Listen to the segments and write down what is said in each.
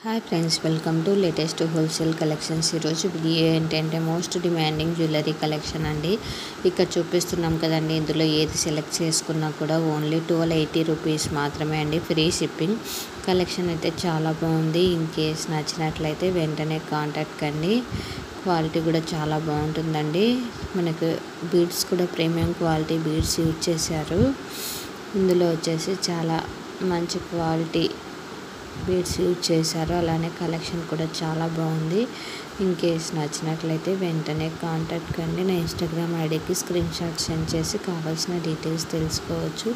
Hi friends, welcome to latest wholesale collections. ఈరోజు video ఏంటంటే most demanding jewellery collection అండి. ఇక్కడ చూపిస్తున్నాం కదండి, ఇందులో ఏది సెలెక్ట్ చేసుకున్నా కూడా ఓన్లీ 1280 రూపీస్ మాత్రమే అండి, ఫ్రీ షిప్పింగ్. కలెక్షన్ అయితే చాలా బాగుంది. ఇన్ కేస్ నచ్చినట్లయితే వెంటనే కాంటాక్ట్ కండి. క్వాలిటీ కూడా చాలా బాగుంటుందండి. మనకు బీడ్స్ కూడా ప్రీమియం క్వాలిటీ బీడ్స్ యూజ్ చేశారు. ఇందులో వచ్చేసి చాలా మంచి క్వాలిటీ బీడ్స్ యూజ్ చేశారు. అలానే కలెక్షన్ కూడా చాలా బాగుంది. ఇన్ కేస్ నచ్చినట్లయితే వెంటనే కాంటాక్ట్ కండి. నా ఇన్స్టాగ్రామ్ ఐడికి స్క్రీన్ షాట్ సెండ్ చేసి కావాల్సిన డీటెయిల్స్ తెలుసుకోవచ్చు.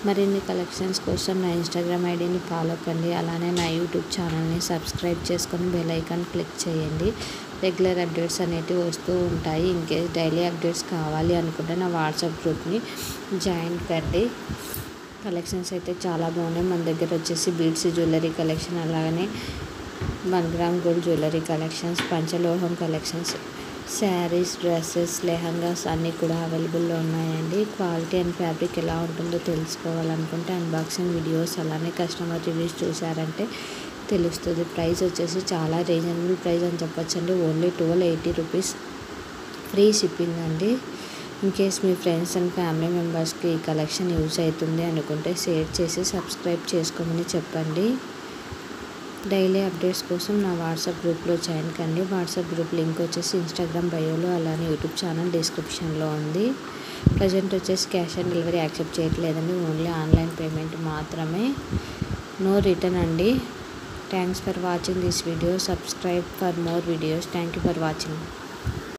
మరిన్ని కలెక్షన్స్ కోసం నా ఇన్స్టాగ్రామ్ ఐడిని ఫాలో కండి. అలానే నా యూట్యూబ్ ఛానల్ని సబ్స్క్రైబ్ చేసుకొని బెల్ ఐకాన్ క్లిక్ చేయండి. రెగ్యులర్ అప్డేట్స్ అనేటివి వస్తూ ఉంటాయి. ఇన్ కేస్ డైలీ అప్డేట్స్ కావాలి అనుకుంటే నా వాట్సాప్ గ్రూప్ని జాయిన్ కండి. కలెక్షన్స్ అయితే చాలా బాగున్నాయి. మన దగ్గర వచ్చేసి బీడ్స్ జ్యువెలరీ కలెక్షన్, అలాగనే 1 గ్రామ్ గోల్డ్ జ్యువెలరీ కలెక్షన్స్, పంచలోహం కలెక్షన్స్, శారీస్, డ్రెస్సెస్, లెహంగాస్ అన్నీ కూడా అవైలబుల్లో ఉన్నాయండి. క్వాలిటీ అండ్ ఫ్యాబ్రిక్ ఎలా ఉంటుందో తెలుసుకోవాలనుకుంటే అన్బాక్సింగ్ వీడియోస్ అలానే కస్టమర్ రివ్యూస్ చూసారంటే తెలుస్తుంది. ప్రైస్ వచ్చేసి చాలా రీజనబుల్ ప్రైస్ అని చెప్పొచ్చండి. ఓన్లీ 1280 రూపీస్, ఫ్రీ షిప్పింగ్ అండి. In case me friends and family మెంబర్స్కి ఈ కలెక్షన్ యూజ్ అవుతుంది అనుకుంటే షేర్ చేసి సబ్స్క్రైబ్ చేసుకోమని చెప్పండి. డైలీ అప్డేట్స్ కోసం నా వాట్సాప్ గ్రూప్లో జాయిన్ కండి. వాట్సాప్ గ్రూప్ లింక్ వచ్చేసి ఇన్స్టాగ్రామ్ బయోలో, అలానే యూట్యూబ్ ఛానల్ డిస్క్రిప్షన్లో ఉంది. ప్రజెంట్ వచ్చేసి క్యాష్ ఆన్ డెలివరీ యాక్సెప్ట్ చేయట్లేదండి, ఓన్లీ ఆన్లైన్ పేమెంట్ మాత్రమే. నో రిటర్న్ అండి. Thanks for watching this video. Subscribe for more videos. Thank you for watching.